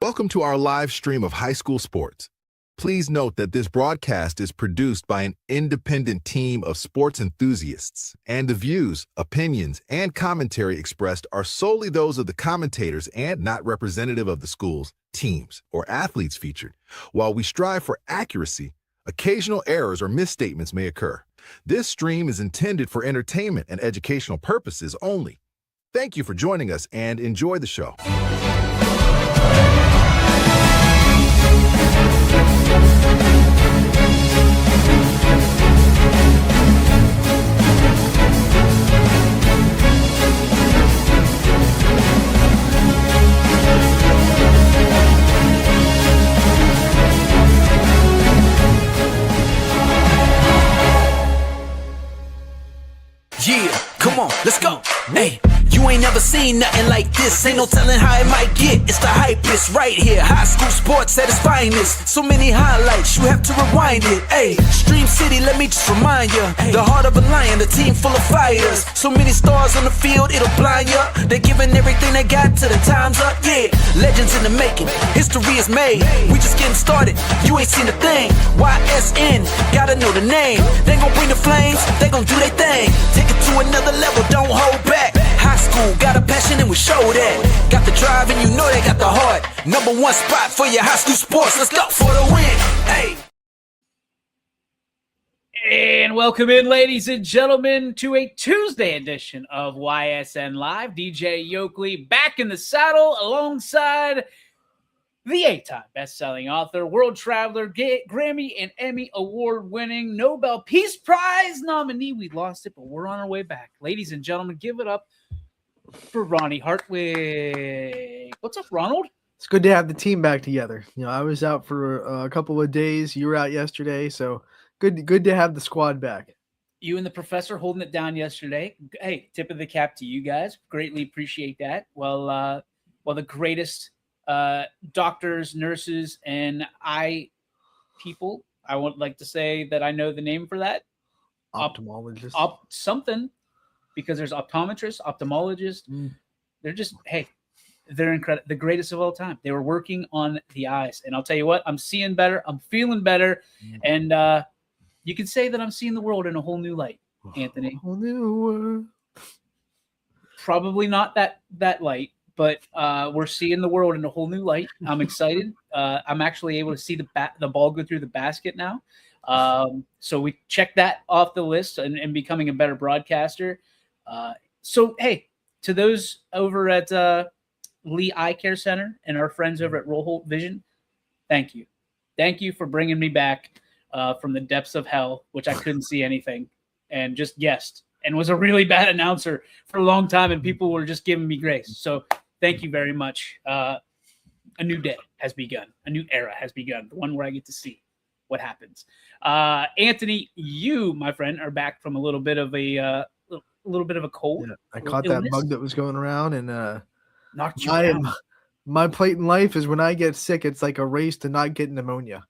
Welcome to our live stream of high school sports. Please note that this broadcast is produced by an independent team of sports enthusiasts, and the views, opinions, and commentary expressed are solely those of the commentators and not representative of the schools, teams, or athletes featured. While we strive for accuracy, occasional errors or misstatements may occur. This stream is intended for entertainment and educational purposes only. Thank you for joining us and enjoy the show. Yeah, come on, let's go. Hey, you ain't never seen nothing like this. Ain't no telling how it might get. It's the hype list right here. High school sports at its finest. So many highlights, you have to rewind it. Hey, Stream City, let me just remind you. The heart of a lion, the team full of fighters. So many stars on the field, it'll blind you. They're giving everything they got till the time's up. Yeah, legends in the making. History is made. We just getting started. You ain't seen a thing. YSN, gotta know the name. They gon' bring the flames, they gon' do their thing. Take it to another level, don't hold back. High school, got a passion and we show that. Got the drive and you know they got the heart. Number one spot for your high school sports. Let's go for the win. Hey. And welcome in, ladies and gentlemen, to a Tuesday edition of YSN Live. DJ Yoakley back in the saddle alongside the 8-time best-selling author, world traveler, Grammy and Emmy award-winning Nobel Peace Prize nominee. We lost it, but we're on our way back. Ladies and gentlemen, give it up for Ronnie Hartwig. What's up, Ronald? It's good to have the team back together. You know, I was out for a couple of days. You were out yesterday, so good to have the squad back. You and the professor holding it down yesterday. Hey, tip of the cap to you guys. Greatly appreciate that. Well, the greatest doctors, nurses, and people. I would like to say that I know the name for that. Ophthalmologist. Something, because there's optometrists, ophthalmologists. They're just, they're incredible. The greatest of all time. They were working on the eyes. And I'll tell you what, I'm seeing better. I'm feeling better. And you can say that I'm seeing the world in a whole new light, Anthony. Whole new world. Probably not that light. But we're seeing the world in a whole new light. I'm excited. I'm actually able to see the ball go through the basket now. So we checked that off the list and becoming a better broadcaster. So, hey, to those over at Lee Eye Care Center and our friends over at Roll Vision, thank you. Thank you for bringing me back from the depths of hell, which I couldn't see anything, and just guessed and was a really bad announcer for a long time, and people were just giving me grace. So thank you very much. A new day has begun. A new era has begun. The one where I get to see what happens. Anthony, you, my friend, are back from a little bit of a cold. Yeah, I caught that bug that was going around, and knocked you down. My plate in life is when I get sick, it's like a race to not get pneumonia.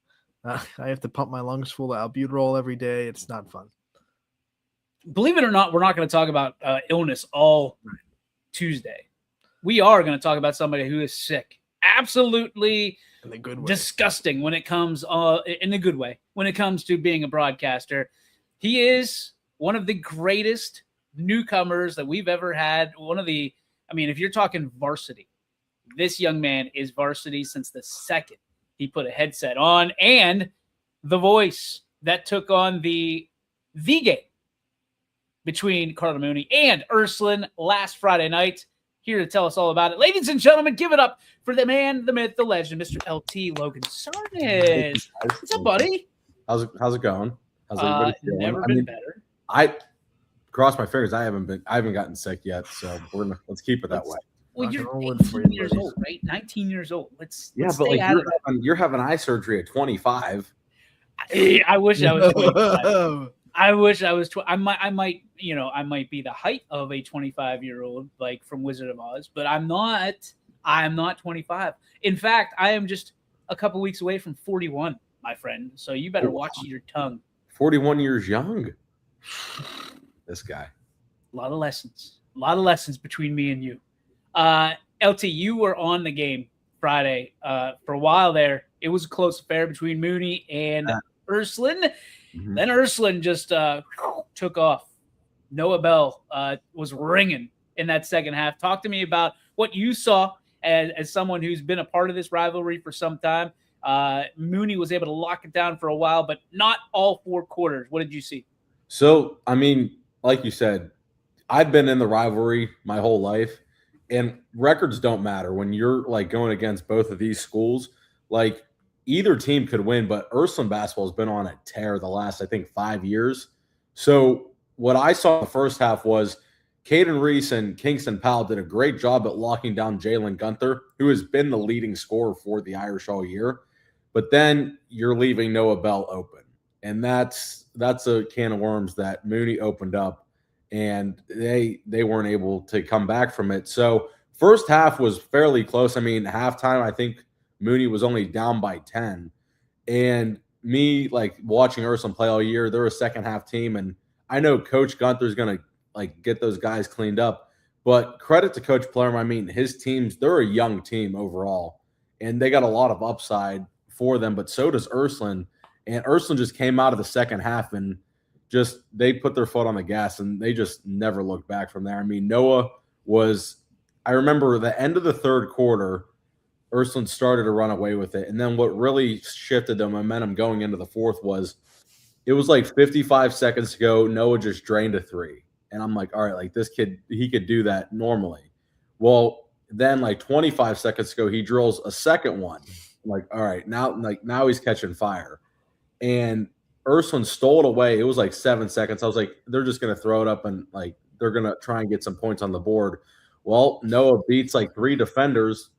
I have to pump my lungs full of albuterol every day. It's not fun. Believe it or not, we're not going to talk about illness all Tuesday. We are going to talk about somebody who is sick. Absolutely in the good way. Disgusting when it comes in the good way. When it comes to being a broadcaster, he is one of the greatest newcomers that we've ever had. If you're talking varsity, this young man is varsity since the second he put a headset on, and the voice that took on the game between Carla Mooney and Ursuline last Friday night. Here to tell us all about it. Ladies and gentlemen, give it up for the man, the myth, the legend, Mr. LT Logan Sarnes. What's up, buddy? How's it going? How's everybody feeling? Never been better. I cross my fingers. I haven't gotten sick yet, so let's keep it that way. Well, you're 18 years old, right? 19 years old. Let's but stay out of you're having eye surgery at 25. I wish I was 25. I wish I was. I might be the height of a 25-year-old, like from Wizard of Oz, but I'm not. I am not 25. In fact, I am just a couple weeks away from 41, my friend. So you better watch your tongue. 41 years young. This guy. A lot of lessons between me and you. LT, you were on the game Friday. For a while there, it was a close affair between Mooney and Ursuline. Mhm. Then Ursuline just took off. Noah Bell was ringing in that second half. Talk to me about what you saw as someone who's been a part of this rivalry for some time. Mooney was able to lock it down for a while, but not all 4 quarters. What did you see? So, I mean, like you said, I've been in the rivalry my whole life, and records don't matter when you're like going against both of these schools. Like either team could win, but Ursuline basketball has been on a tear the last, I think, 5 years. So what I saw in the first half was Caden Reese and Kingston Powell did a great job at locking down Jalen Gunther, who has been the leading scorer for the Irish all year. But then you're leaving Noah Bell open, and that's a can of worms that Mooney opened up, and they weren't able to come back from it. So first half was fairly close. I mean, halftime, I think Mooney was only down by 10. And me, like, watching Ursuline play all year, they're a second half team, and I know Coach Gunther's going to, like, get those guys cleaned up. But credit to Coach Palermo. I mean, his teams, they're a young team overall, and they got a lot of upside for them, but so does Ursuline. And Ursuline just came out of the second half and just they put their foot on the gas, and they just never looked back from there. I mean, Noah was – I remember the end of the third quarter, Ursuline started to run away with it. And then what really shifted the momentum going into the fourth was it was like 55 seconds to go. Noah just drained a 3. And I'm like, all right, like this kid, he could do that normally. Well, then like 25 seconds ago, he drills a second one. I'm like, all right, now he's catching fire. And Ursuline stole it away. It was like 7 seconds. I was like, they're just going to throw it up and like they're going to try and get some points on the board. Well, Noah beats like 3 defenders,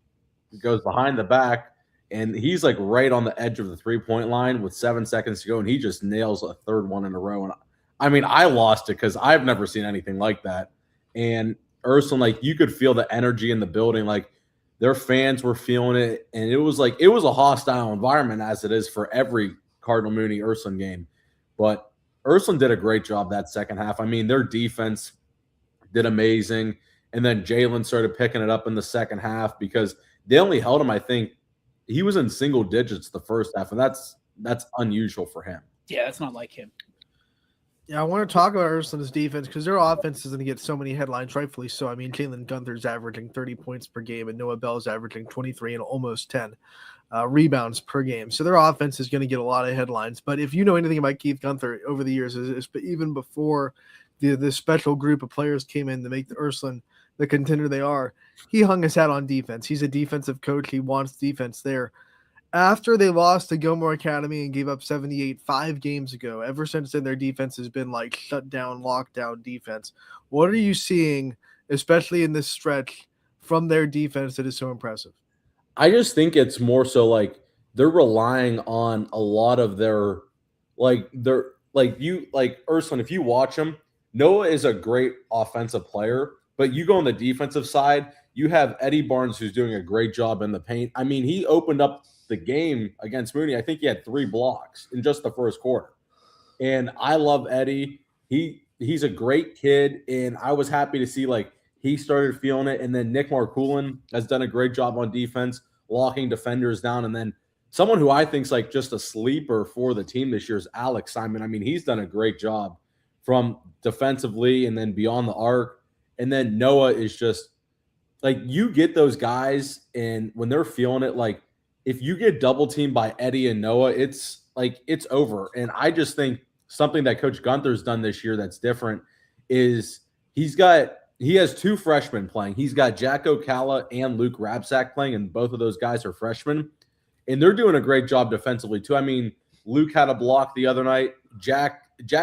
goes behind the back, and he's like right on the edge of the 3-point line with 7 seconds to go, and he just nails a third one in a row. And I mean, I lost it because I've never seen anything like that. And Ursuline, like you could feel the energy in the building, like their fans were feeling it, and it was a hostile environment as it is for every Cardinal Mooney Ursuline game. But Ursuline did a great job that second half. I mean, their defense did amazing. And then Jalen started picking it up in the second half because they only held him, I think, he was in single digits the first half, and that's unusual for him. Yeah, that's not like him. Yeah, I want to talk about Ursuline's defense because their offense is going to get so many headlines, rightfully so. I mean, Jalen Gunther's averaging 30 points per game, and Noah Bell's averaging 23 and almost 10 rebounds per game. So their offense is going to get a lot of headlines. But if you know anything about Keith Gunther over the years, even before the special group of players came in to make the Ursuline the contender they are, he hung his hat on defense. He's a defensive coach. He wants defense there. After they lost to Gilmore Academy and gave up 78 5 games ago, ever since then, their defense has been like shut down, lockdown defense. What are you seeing, especially in this stretch, from their defense that is so impressive? I just think it's more so like they're relying on a lot of their Ursuline, if you watch them, Noah is a great offensive player, but you go on the defensive side, you have Eddie Barnes who's doing a great job in the paint. I mean, he opened up the game against Mooney. I think he had 3 blocks in just the first quarter. And I love Eddie. He's a great kid, and I was happy to see like he started feeling it. And then Nick Marcoulin has done a great job on defense, locking defenders down. And then someone who I think is like just a sleeper for the team this year is Alex Simon. I mean, he's done a great job from defensively and then beyond the arc. And then Noah is just like, you get those guys, and when they're feeling it, like if you get double teamed by Eddie and Noah, it's over. And I just think something that Coach Gunther's done this year that's different is he has 2 freshmen playing. He's got Jack Ocala and Luke Rabsack playing, and both of those guys are freshmen. And they're doing a great job defensively too. I mean, Luke had a block the other night. Jack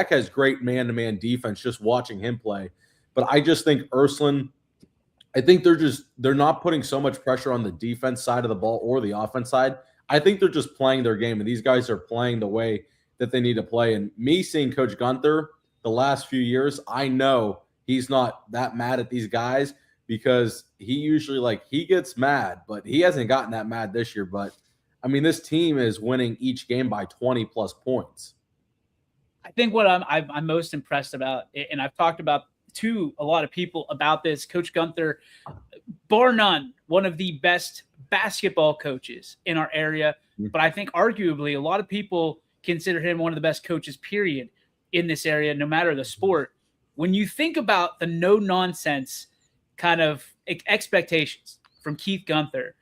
has great man-to-man defense just watching him play. But I just think Ursuline, I think they're not putting so much pressure on the defense side of the ball or the offense side. I think they're just playing their game, and these guys are playing the way that they need to play. And me seeing Coach Gunther the last few years, I know he's not that mad at these guys because he usually he gets mad, but he hasn't gotten that mad this year. But I mean, this team is winning each game by 20 plus points. I think what I'm most impressed about, and I've talked about to a lot of people about this, Coach Gunther, bar none, one of the best basketball coaches in our area, but I think arguably a lot of people consider him one of the best coaches, period, in this area, no matter the sport. When you think about the no-nonsense kind of expectations from Keith Gunther,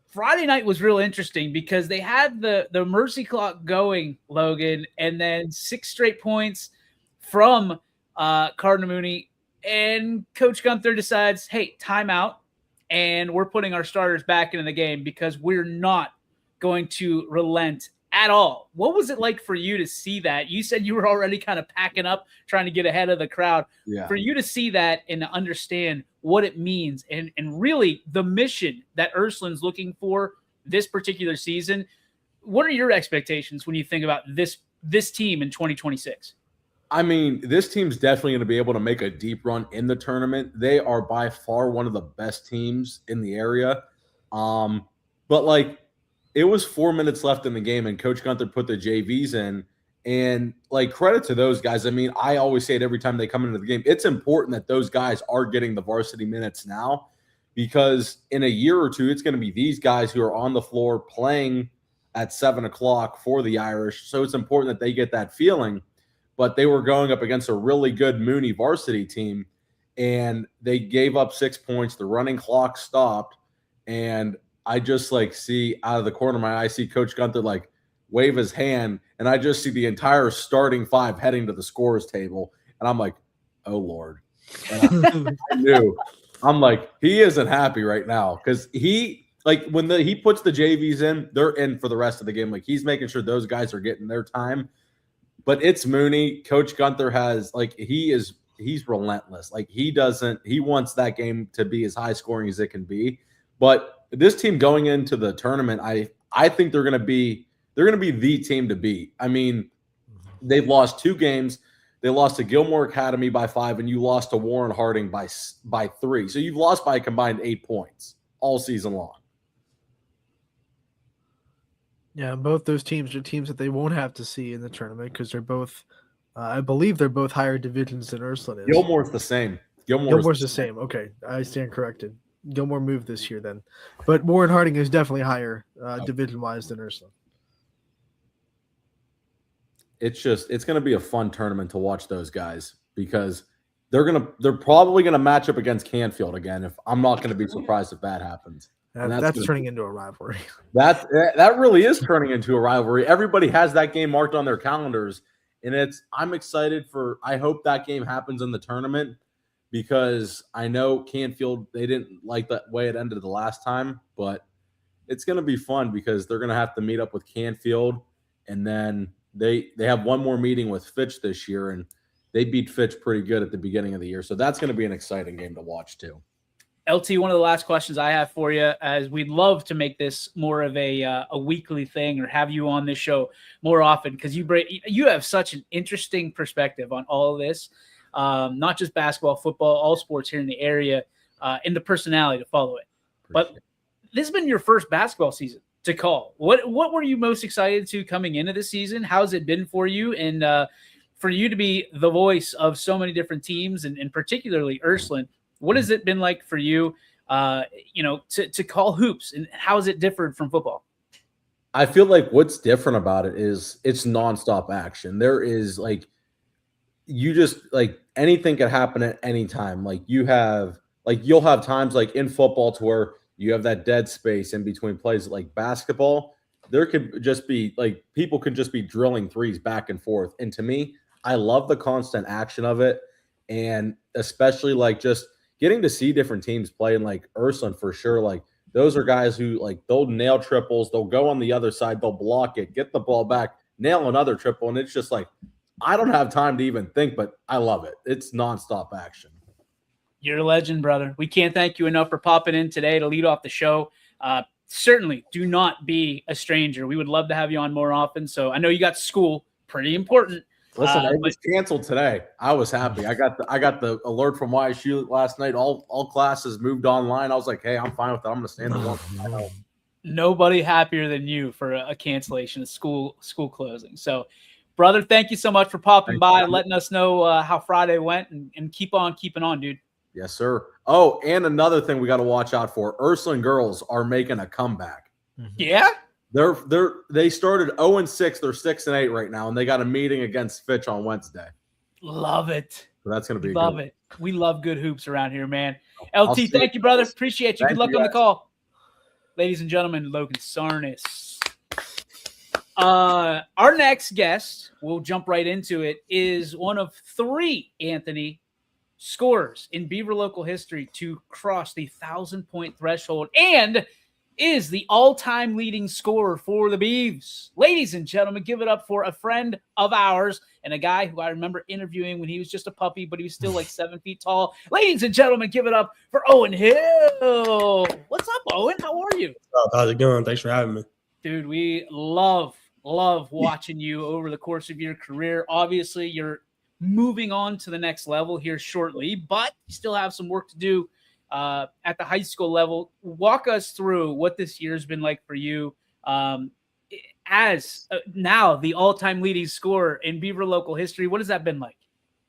Friday night was real interesting because they had the mercy clock going, Logan, and then 6 straight points from Cardinal Mooney, and Coach Gunther decides, hey, timeout, and we're putting our starters back into the game because we're not going to relent at all. What was it like for you to see that? You said you were already kind of packing up, trying to get ahead of the crowd. Yeah. For you to see that and to understand what it means and really the mission that Ursuline's looking for this particular season, what are your expectations when you think about this team in 2026? I mean, this team's definitely going to be able to make a deep run in the tournament. They are by far one of the best teams in the area. But like, it was 4 minutes left in the game, and Coach Gunther put the JVs in. And like, credit to those guys. I mean, I always say it every time they come into the game. It's important that those guys are getting the varsity minutes now, because in a year or two, it's going to be these guys who are on the floor playing at 7 o'clock for the Irish. So it's important that they get that feeling. But they were going up against a really good Mooney varsity team, and they gave up 6 points. The running clock stopped, and I just like see out of the corner of my eye, I see Coach Gunther like wave his hand, and I just see the entire starting 5 heading to the scorer's table, and I'm like, oh Lord. And I knew. I'm like, he isn't happy right now, because he like when he puts the JVs in, they're in for the rest of the game. Like, he's making sure those guys are getting their time. But it's Mooney. Coach Gunther has like he's relentless. Like, he wants that game to be as high scoring as it can be. But this team going into the tournament, I think they're gonna be the team to beat. I mean, they've lost 2 games. They lost to Gilmore Academy by 5, and you lost to Warren Harding by 3. So you've lost by a combined 8 points all season long. Yeah, both those teams are teams that they won't have to see in the tournament because they're both, I believe they're both higher divisions than Ursuline is. Gilmore's the same. Gilmore's the same. Okay, I stand corrected. Gilmore moved this year then. But Warren Harding is definitely higher division-wise than Ursuline. It's going to be a fun tournament to watch those guys, because they're probably going to match up against Canfield again. If I'm not going to be surprised if that happens. That's turning into a rivalry. That really is turning into a rivalry. Everybody has that game marked on their calendars, and I'm excited for. I hope that game happens in the tournament, because I know Canfield, they didn't like the way it ended the last time, but it's going to be fun because they're going to have to meet up with Canfield, and then they have one more meeting with Fitch this year, and they beat Fitch pretty good at the beginning of the year. So that's going to be an exciting game to watch too. LT, one of the last questions I have for you, as we'd love to make this more of a weekly thing or have you on this show more often, because you have such an interesting perspective on all of this, not just basketball, football, all sports here in the area, and the personality to follow it. But this has been your first basketball season to call. What were you most excited to coming into this season? How's it been for you? And for you to be the voice of so many different teams, and particularly Ursuline, what has it been like for you, to call hoops, and how has it differed from football? I feel like what's different about it is it's nonstop action. There is anything could happen at any time. Like, you'll have times like in football to where you have that dead space in between plays. Like basketball, there could just be like people could just be drilling threes back and forth. And to me, I love the constant action of it, and especially like just getting to see different teams play, and like Ursuline for sure. Like, those are guys who like they'll nail triples, they'll go on the other side, they'll block it, get the ball back, nail another triple, and it's just like I don't have time to even think, but I love it. It's nonstop action. You're a legend, brother. We can't thank you enough for popping in today to lead off the show. Certainly do not be a stranger. We would love to have you on more often. So I know you got school, pretty important. Listen, it was canceled today. I was happy. I got the alert from YSU last night. All classes moved online. I was like, hey, I'm fine with that. I'm going to stay in the one. Nobody happier than you for a cancellation of school closing. So, brother, thank you so much for popping by and letting us know how Friday went, and keep on keeping on, dude. Yes, sir. Oh, and another thing we got to watch out for: Ursuline girls are making a comeback. Yeah. They started 0-6. They're 6-8 right now, and they got a meeting against Fitch on Wednesday. Love it. So that's going to be Love good. it. We love good hoops around here, man. I'll LT, see thank you, brother. Appreciate you. Thank Good luck you, on the guys. call. Ladies and gentlemen, Logan Sarnis. Our next guest, we'll jump right into it, is one of 3, Anthony, scorers in Beaver local history to cross the 1,000-point threshold and is the all-time leading scorer for the Beavs. Ladies and gentlemen, give it up for a friend of ours and a guy who I remember interviewing when he was just a puppy, but he was still like 7 feet tall. Ladies and gentlemen, give it up for Owen Hill. What's up, Owen? How are you? How's it going? Thanks for having me. Dude, we love watching you over the course of your career. Obviously, you're moving on to the next level here shortly, but you still have some work to do at the high school level. Walk us through what this year's been like for you as now the all-time leading scorer in Beaver local history. What has that been like?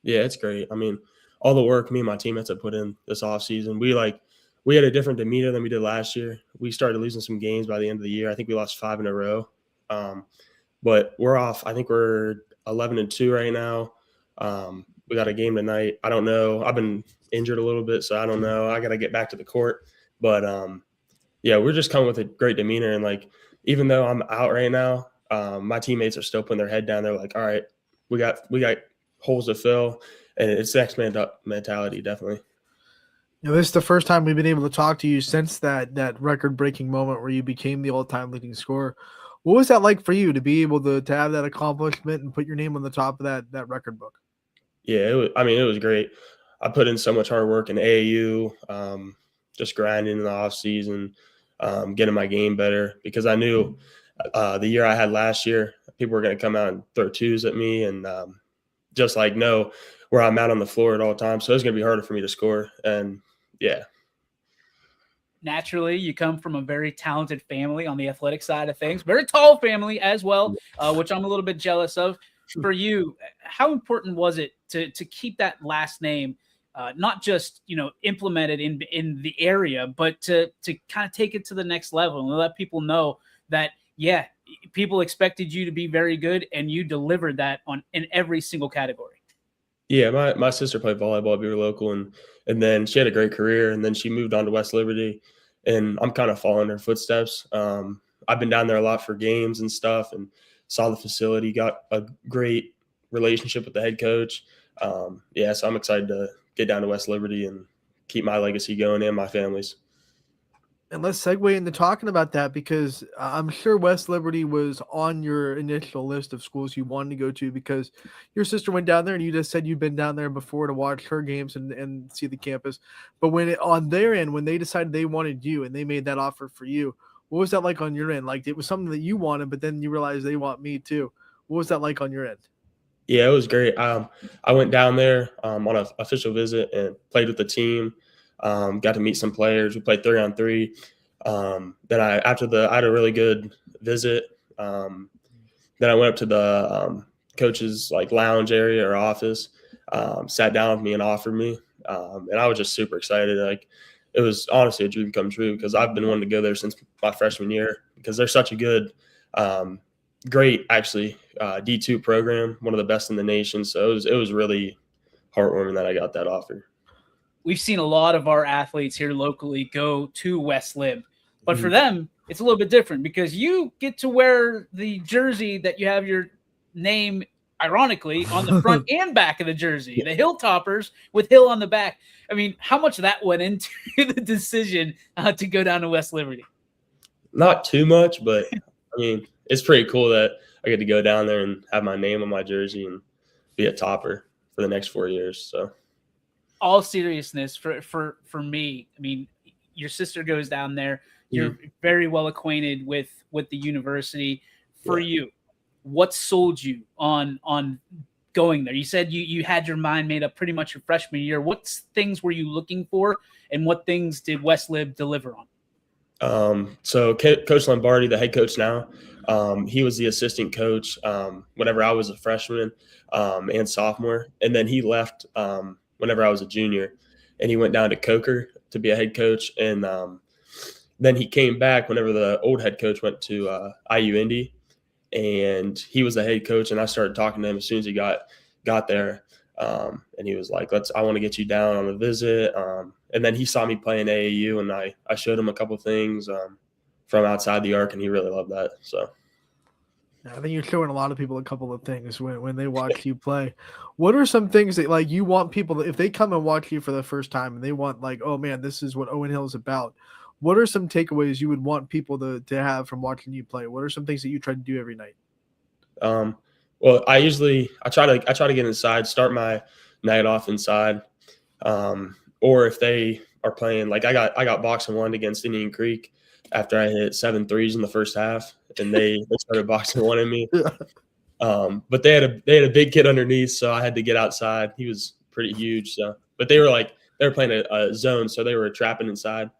Yeah, it's great. I mean, all the work me and my teammates have put in this offseason, we had a different demeanor than we did last year. We started losing some games by the end of the year. I think we lost 5 in a row. But we're off. I think we're 11-2 right now. We got a game tonight. I don't know. I've been injured a little bit, so I don't know. I got to get back to the court. But, yeah, we're just coming with a great demeanor. And, like, even though I'm out right now, my teammates are still putting their head down. They're like, all right, we got holes to fill. And it's next man up mentality, definitely. This is the first time we've been able to talk to you since that record-breaking moment where you became the all-time leading scorer. What was that like for you to be able to have that accomplishment and put your name on the top of that record book? Yeah, it was great. I put in so much hard work in AAU, just grinding in the off season, getting my game better because I knew the year I had last year, people were going to come out and throw twos at me and just like know where I'm at on the floor at all times. So it's going to be harder for me to score. And yeah. Naturally, you come from a very talented family on the athletic side of things, very tall family as well, which I'm a little bit jealous of. For you, how important was it to keep that last name, not just implemented in the area, but to kind of take it to the next level and let people know that people expected you to be very good and you delivered that in every single category? Yeah, my sister played volleyball at Beaver Local, and then she had a great career, and then she moved on to West Liberty, and I'm kind of following her footsteps. I've been down there a lot for games and stuff, and saw the facility, got a great relationship with the head coach. So I'm excited to get down to West Liberty and keep my legacy going and my family's. And let's segue into talking about that because I'm sure West Liberty was on your initial list of schools you wanted to go to because your sister went down there and you just said you've been down there before to watch her games and see the campus. But on their end, when they decided they wanted you and they made that offer for you, what was that like on your end? Like it was something that you wanted, but then you realized they want me too. What was that like on your end? Yeah, it was great. I went down there on an official visit and played with the team. Got to meet some players. We played 3-on-3. Then I had a really good visit. Then I went up to the coach's like lounge area or office, sat down with me and offered me. And I was just super excited. Like it was honestly a dream come true because I've been wanting to go there since my freshman year because they're such a good, great actually D2 program, one of the best in the nation. So it was really heartwarming that I got that offer. We've seen a lot of our athletes here locally go to West Lib, but for them, it's a little bit different because you get to wear the jersey that you have your name, ironically, on the front and back of the jersey, the Hilltoppers with Hill on the back. I mean, how much of that went into the decision to go down to West Liberty? Not too much, but I mean, it's pretty cool that I get to go down there and have my name on my jersey and be a topper for the next 4 years. So. All seriousness for me, I mean, your sister goes down there. You're very well acquainted with the university. For you, what sold you on going there? You said you had your mind made up pretty much your freshman year. What things were you looking for, and what things did West Lib deliver on? So Coach Lombardi, the head coach now, he was the assistant coach whenever I was a freshman and sophomore, and then he left whenever I was a junior. and he went down to Coker to be a head coach. And then he came back whenever the old head coach went to IU Indy, and he was the head coach. And I started talking to him as soon as he got there. And he was like, I want to get you down on a visit. And then he saw me playing AAU, and I showed him a couple things from outside the arc, and he really loved that. So I think you're showing a lot of people a couple of things when they watch you play. What are some things that like you want people to, if they come and watch you for the first time and they want like, oh man, this is what Owen Hill is about. What are some takeaways you would want people to have from watching you play? What are some things that you try to do every night? Well, I try to get inside, start my night off inside. Or if they are playing, like I got boxing one against Indian Creek after I hit 7 threes in the first half, and they started boxing one in me. But they had a big kid underneath, so I had to get outside. He was pretty huge, so but they were playing a zone, so they were trapping inside.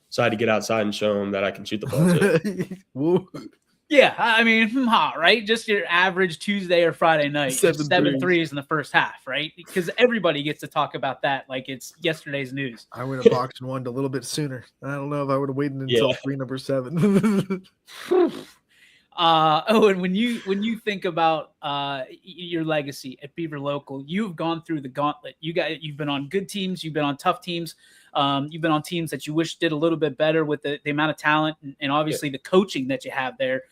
So I had to get outside and show them that I can shoot the ball too. Yeah, I mean, right? Just your average Tuesday or Friday night. 7 threes in the first half, right? Because everybody gets to talk about that like it's yesterday's news. I would have boxed one a little bit sooner. I don't know if I would have waited until free number 7. And when you think about your legacy at Beaver Local, you've gone through the gauntlet. You've been on good teams, you've been on tough teams, you've been on teams that you wish did a little bit better with the amount of talent and obviously the coaching that you have there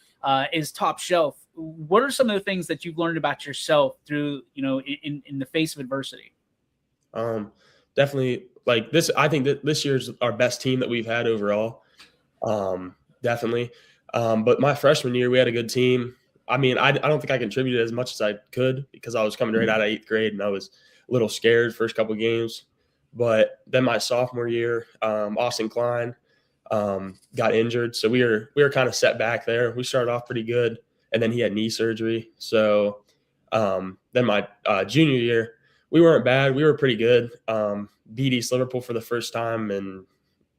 is top shelf. What are some of the things that you've learned about yourself through in the face of adversity? Definitely like this. I think that this year's our best team that we've had overall. Definitely. But my freshman year, we had a good team. I mean, I don't think I contributed as much as I could because I was coming right out of 8th grade and I was a little scared first couple of games. But then my sophomore year, Austin Klein got injured, so we were kind of set back there. We started off pretty good, and then he had knee surgery. So then my junior year, we weren't bad. We were pretty good. Beat East Liverpool for the first time, and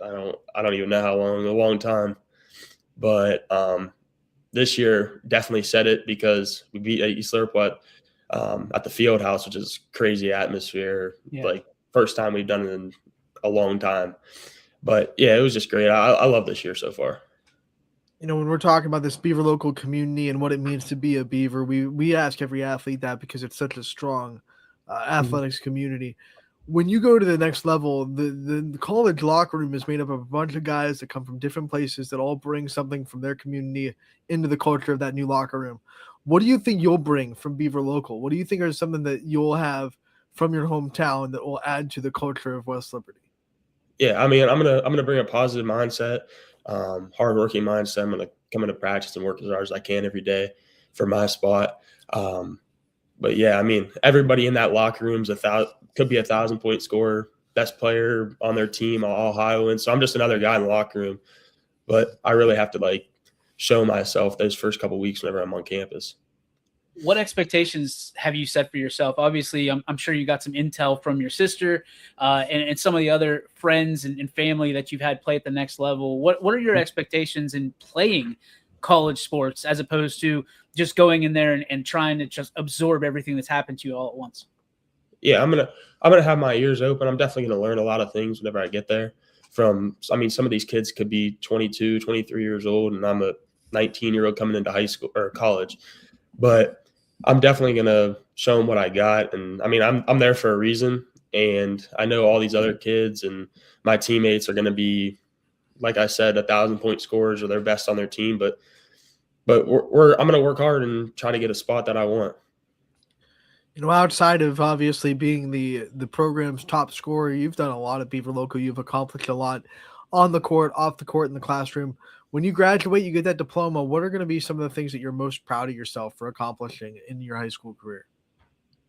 I don't even know how long, a long time. But this year definitely said it because we beat East Liverpool at the Field House, which is crazy atmosphere. Yeah. Like first time we've done it in a long time. But yeah, it was just great. I love this year so far. When we're talking about this Beaver Local community and what it means to be a Beaver, we ask every athlete that because it's such a strong athletics community. When you go to the next level, the college locker room is made up of a bunch of guys that come from different places that all bring something from their community into the culture of that new locker room. What do you think you'll bring from Beaver Local? What do you think are something that you'll have from your hometown that will add to the culture of West Liberty? Yeah, I mean, I'm gonna bring a positive mindset, hardworking mindset. I'm gonna come into practice and work as hard as I can every day for my spot. But yeah, I mean, everybody in that locker room could be 1,000-point scorer, best player on their team, all Ohioan. So I'm just another guy in the locker room. But I really have to show myself those first couple of weeks whenever I'm on campus. What expectations have you set for yourself? Obviously, I'm sure you got some intel from your sister and some of the other friends and family that you've had play at the next level. What are your expectations in playing college sports as opposed to just going in there and trying to just absorb everything that's happened to you all at once? Yeah, I'm gonna have my ears open. I'm definitely gonna learn a lot of things whenever I get there. Some of these kids could be 22, 23 years old, and I'm a 19-year-old coming into high school or college. But I'm definitely gonna show them what I got, and I mean, I'm there for a reason, and I know all these other kids and my teammates are gonna be, like I said, 1,000-point scorers or their best on their team. But I'm gonna work hard and try to get a spot that I want. Outside of obviously being the program's top scorer, you've done a lot at Beaver Local. You've accomplished a lot on the court, off the court, in the classroom. When you graduate, you get that diploma. What are going to be some of the things that you're most proud of yourself for accomplishing in your high school career?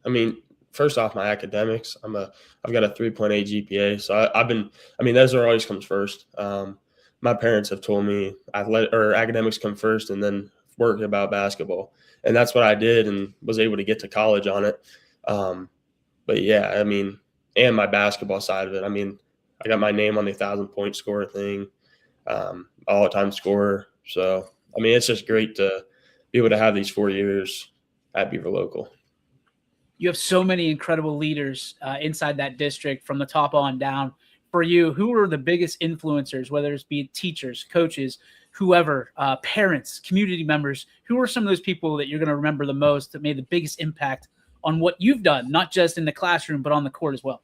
I mean, first off, my academics. I've got a 3.8 GPA, so those are always comes first. My parents have told me academics come first, and then work about basketball, and that's what I did, and was able to get to college on it. But yeah, I mean, and my basketball side of it. I mean, I got my name on the 1,000-point scorer thing. All-time scorer. So, I mean, it's just great to be able to have these 4 years at Beaver Local. You have so many incredible leaders inside that district from the top on down. For you, who are the biggest influencers, whether it's be teachers, coaches, whoever, parents, community members? Who are some of those people that you're going to remember the most that made the biggest impact on what you've done, not just in the classroom, but on the court as well?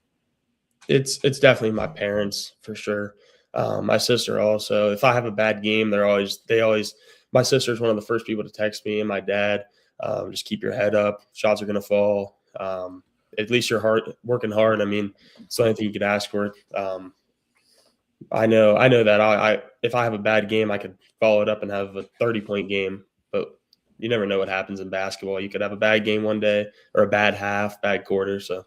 It's definitely my parents for sure. My sister also. If I have a bad game, my sister's one of the first people to text me, and my dad. Just keep your head up. Shots are going to fall. At least you're working hard. I mean, it's the only thing you could ask for. I know that if I have a bad game, I could follow it up and have a 30-point game, but you never know what happens in basketball. You could have a bad game one day or a bad half, bad quarter. So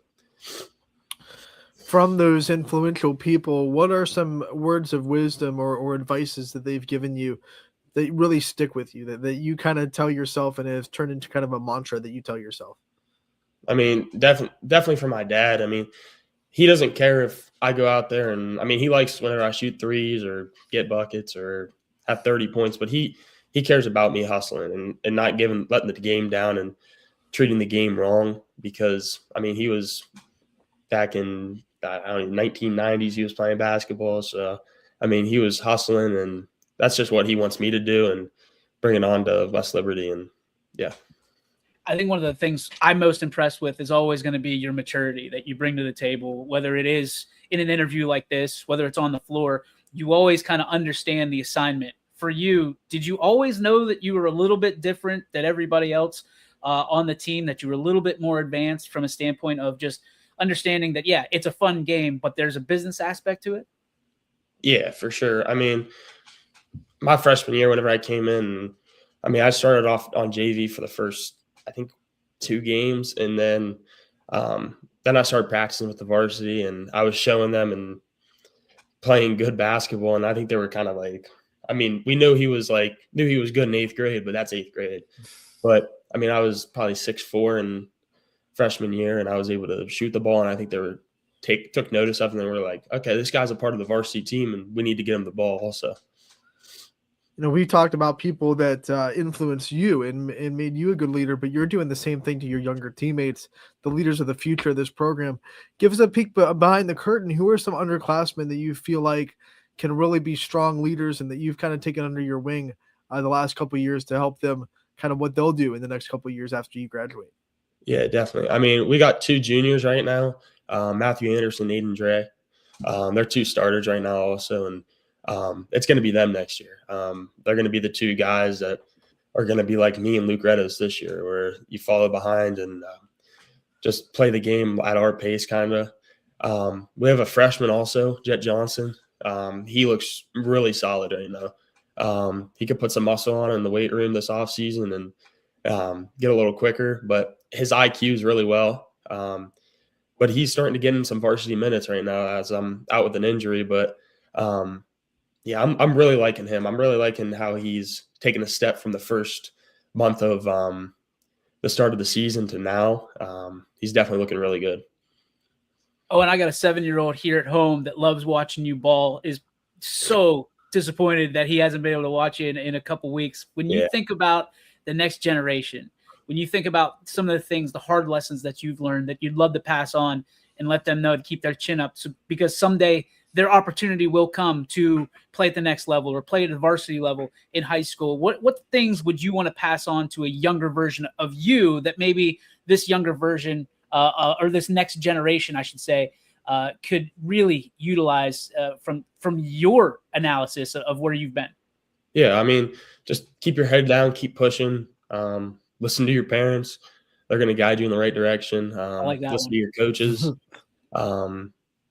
from those influential people, what are some words of wisdom or advices that they've given you that really stick with you, that you kind of tell yourself and has turned into kind of a mantra that you tell yourself? I mean, definitely for my dad. I mean, he doesn't care if I go out there and, I mean, he likes whenever I shoot threes or get buckets or have 30 points, but he cares about me hustling and not letting the game down and treating the game wrong, because, I mean, he was back in, 1990s, he was playing basketball. So, I mean, he was hustling, and that's just what he wants me to do and bring it on to West Liberty. And yeah. I think one of the things I'm most impressed with is always going to be your maturity that you bring to the table, whether it is in an interview like this, whether it's on the floor. You always kind of understand the assignment. For you, did you always know that you were a little bit different than everybody else on the team, that you were a little bit more advanced from a standpoint of just understanding that, yeah, it's a fun game, but there's a business aspect to it? Yeah, for sure. I mean, my freshman year, whenever I came in, I mean, I started off on JV for the first, I think, 2 games, and then I started practicing with the varsity, and I was showing them and playing good basketball, and I think they were kind of like, I mean, we knew he was good in 8th grade, but that's 8th grade. But I mean, I was probably 6'4" in freshman year, and I was able to shoot the ball, and I think they took notice of it, and they were like, okay, this guy's a part of the varsity team, and we need to get him the ball also. You know, we talked about people that influenced you and made you a good leader, but you're doing the same thing to your younger teammates, the leaders of the future of this program. Give us a peek behind the curtain. Who are some underclassmen that you feel like can really be strong leaders and that you've kind of taken under your wing the last couple of years to help them kind of what they'll do in the next couple of years after you graduate? Yeah, definitely. I mean, we got 2 juniors right now, Matthew Anderson, Aiden Dre. They're 2 starters right now also, and it's going to be them next year. They're going to be the 2 guys that are going to be like me and Luke Reddos this year, where you follow behind and just play the game at our pace kind of. We have a freshman also, Jet Johnson. He looks really solid right now. He could put some muscle on in the weight room this offseason and get a little quicker, but his IQ is really well. But he's starting to get in some varsity minutes right now as I'm out with an injury. But yeah, I'm really liking him. I'm really liking how he's taken a step from the first month of the start of the season to now. He's definitely looking really good. Oh, and I got a 7-year-old here at home that loves watching you ball, is so disappointed that he hasn't been able to watch you in a couple weeks. When you think about the next generation, when you think about some of the things, the hard lessons that you've learned that you'd love to pass on and let them know to keep their chin up, because someday their opportunity will come to play at the next level or play at the varsity level in high school. What things would you want to pass on to a younger version of you that maybe this younger version or this next generation, I should say, could really utilize from your analysis of where you've been? Yeah, I mean, just keep your head down, keep pushing, listen to your parents. They're going to guide you in the right direction. I like that listen one. to your coaches.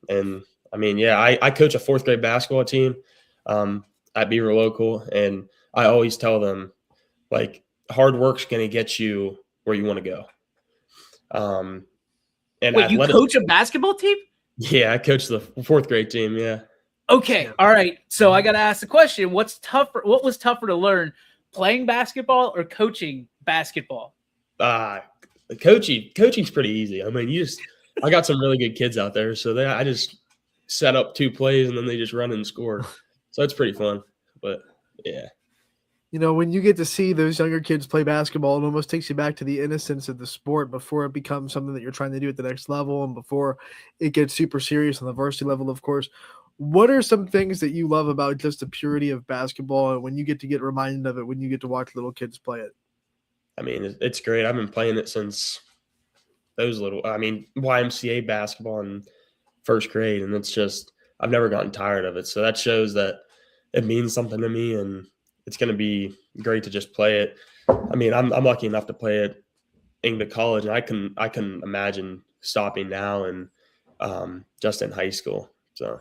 And I mean, yeah, I coach a 4th grade basketball team at Beaver Local, and I always tell them, like, hard work's going to get you where you want to go. And wait, you coach a basketball team? Yeah, I coach the 4th grade team. Yeah. Okay. All right. So I got to ask the question: what was tougher to learn, playing basketball or coaching basketball? Coaching's pretty easy. I mean, I got some really good kids out there, so I just set up 2 plays and then they just run and score. So it's pretty fun. But yeah. when you get to see those younger kids play basketball, it almost takes you back to the innocence of the sport before it becomes something that you're trying to do at the next level and before it gets super serious on the varsity level, of course. What are some things that you love about just the purity of basketball and when you get reminded of it, when you get to watch little kids play it? I mean, it's great. I've been playing it since YMCA basketball in first grade, and it's just I've never gotten tired of it. So that shows that it means something to me, and it's going to be great to just play it. I mean, I'm lucky enough to play it into college, and I can imagine stopping now and just in high school. So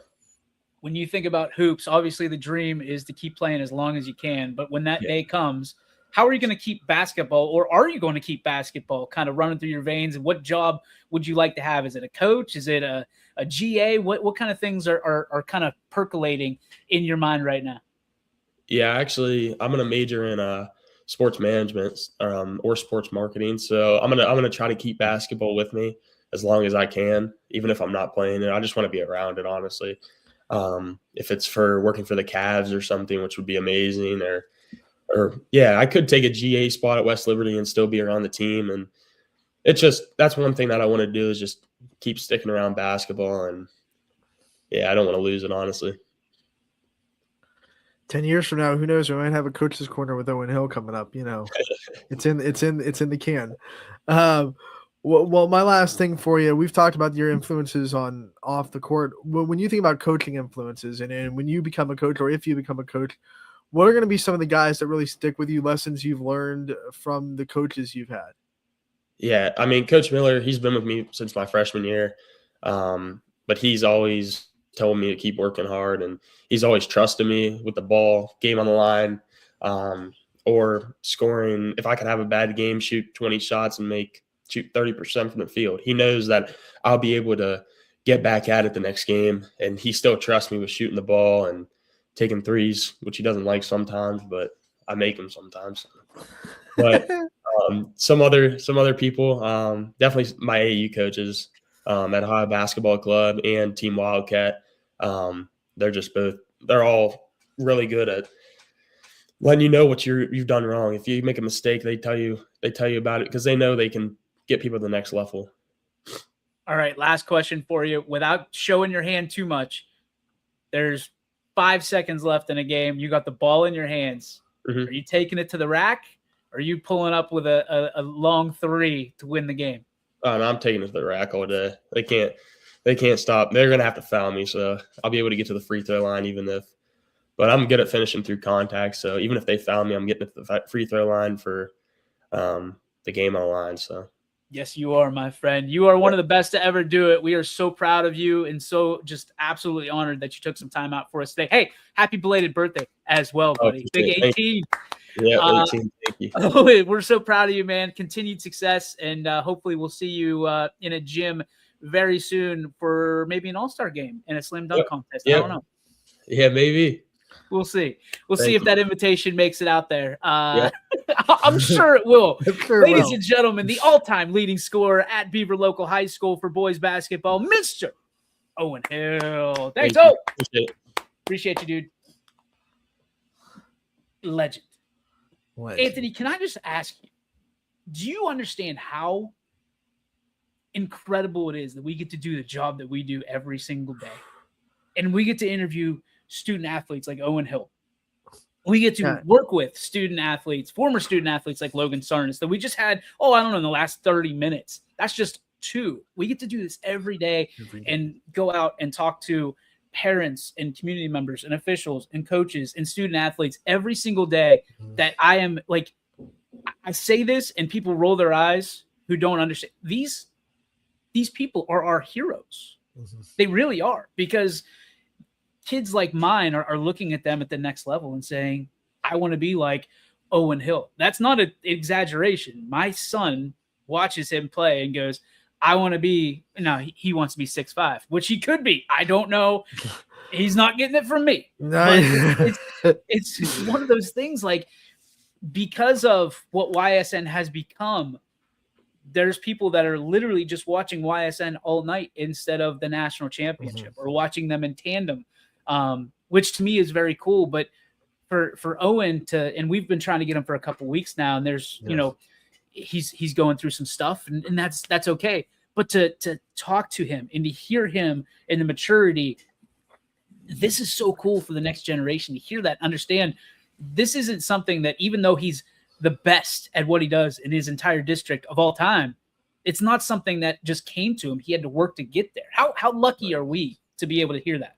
when you think about hoops, obviously the dream is to keep playing as long as you can. But when that day comes, how are you going to keep basketball, or are you going to keep basketball kind of running through your veins? And what job would you like to have? Is it a coach? Is it a GA? What kind of things are kind of percolating in your mind right now? Yeah, actually, I'm going to major in sports management or sports marketing. So I'm gonna try to keep basketball with me as long as I can, even if I'm not playing it. I just want to be around it, honestly. If it's for working for the Cavs or something, which would be amazing, or I could take a GA spot at West Liberty and still be around the team. And that's one thing that I want to do is just keep sticking around basketball. And I don't want to lose it, honestly. 10 years from now, who knows? We might have a coach's corner with Owen Hill coming up. It's in the can. Well, my last thing for you, we've talked about your influences on off the court. When you think about coaching influences, and when you become a coach, or if you become a coach, what are going to be some of the guys that really stick with you, lessons you've learned from the coaches you've had? Yeah, I mean, Coach Miller, he's been with me since my freshman year, but he's always told me to keep working hard, and he's always trusted me with the ball, game on the line, or scoring. If I could have a bad game, shoot 20 shots and shoot 30% from the field. He knows that I'll be able to get back at it the next game, and he still trusts me with shooting the ball and taking threes, which he doesn't like sometimes, but I make them sometimes. But some other people, definitely my AU coaches at Ohio Basketball Club and Team Wildcat. They're all really good at letting you know what you've done wrong. If you make a mistake, they tell you about it because they know they can get people to the next level. All right, last question for you. Without showing your hand too much, there's 5 seconds left in a game. You got the ball in your hands. Mm-hmm. Are you taking it to the rack? Or are you pulling up with a long three to win the game? No, I'm taking it to the rack all day. They can't stop. They're gonna have to foul me, so I'll be able to get to the free throw line but I'm good at finishing through contact. So even if they foul me, I'm getting to the free throw line for the game on the line. So. Yes, you are, my friend. You are one of the best to ever do it. We are so proud of you and so just absolutely honored that you took some time out for us today. Hey, happy belated birthday as well, buddy. Big 18. Yeah, 18. Thank you. We're so proud of you, man. Continued success, and hopefully we'll see you in a gym very soon for maybe an all-star game and a slam dunk contest. I don't know. Yeah, maybe. We'll see. We'll see if that invitation makes it out there. I'm sure it will. Ladies and gentlemen, the all-time leading scorer at Beaver Local High School for boys basketball, Mr. Owen Hill. Thanks, O. Appreciate you, dude. Legend. Anthony, can I just ask you, do you understand how incredible it is that we get to do the job that we do every single day? And we get to interview student athletes like Owen Hill. We get to work with student athletes, former student athletes like Logan Sarnas that we just had, in the last 30 minutes. That's just 2. We get to do this every day and go out and talk to parents and community members and officials and coaches and student athletes every single day. That I am like, I say this and people roll their eyes who don't understand. These people are our heroes. They really are, because kids like mine are looking at them at the next level and saying, I want to be like Owen Hill. That's not an exaggeration. My son watches him play and goes, I want to be, he wants to be 6'5", which he could be. I don't know. He's not getting it from me. It's one of those things, like, because of what YSN has become, there's people that are literally just watching YSN all night instead of the national championship or watching them in tandem. Which to me is very cool. But for Owen to, and we've been trying to get him for a couple weeks now, and there's he's going through some stuff, and that's okay. But to talk to him and to hear him and the maturity, this is so cool for the next generation to hear that, understand this isn't something that, even though he's the best at what he does in his entire district of all time, it's not something that just came to him. He had to work to get there. How lucky are we to be able to hear that?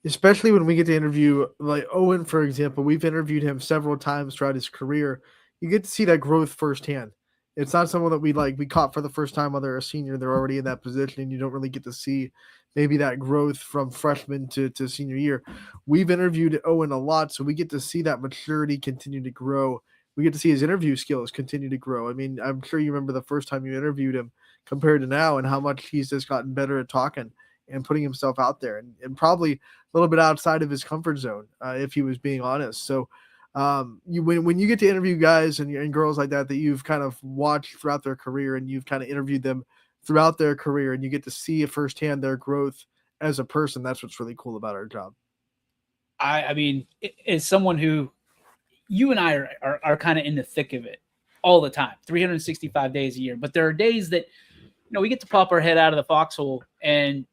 Especially when we get to interview, like Owen, for example. We've interviewed him several times throughout his career. You get to see that growth firsthand. It's not someone that we caught for the first time while they're a senior. They're already in that position, and you don't really get to see maybe that growth from freshman to senior year. We've interviewed Owen a lot, so we get to see that maturity continue to grow. We get to see his interview skills continue to grow. I mean, I'm sure you remember the first time you interviewed him compared to now, and how much he's just gotten better at talking and putting himself out there, and probably a little bit outside of his comfort zone, if he was being honest. So when you get to interview guys and girls like that you've kind of watched throughout their career, and you've kind of interviewed them throughout their career, and you get to see firsthand their growth as a person, that's what's really cool about our job. I mean, as someone who, you and I are kind of in the thick of it all the time, 365 days a year. But there are days that, we get to pop our head out of the foxhole, and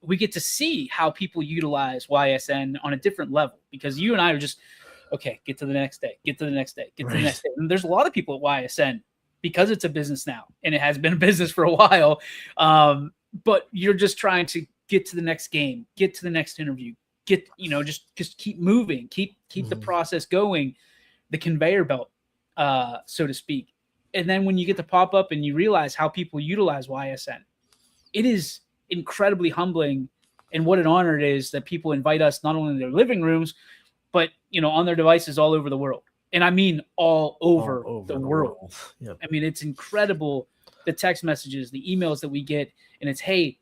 we get to see how people utilize YSN on a different level, because you and I are just, okay, get to the next day, get to the next day, get to the next day. And there's a lot of people at YSN, because it's a business now, and it has been a business for a while. But you're just trying to get to the next game, get to the next interview, just keep moving, keep the process going, the conveyor belt, so to speak. And then when you get to pop up and you realize how people utilize YSN, it is incredibly humbling, and what an honor it is that people invite us not only in their living rooms, but on their devices all over the world. And I mean all over the world. Yep. I mean, it's incredible, the text messages, the emails that we get, and it's, hey,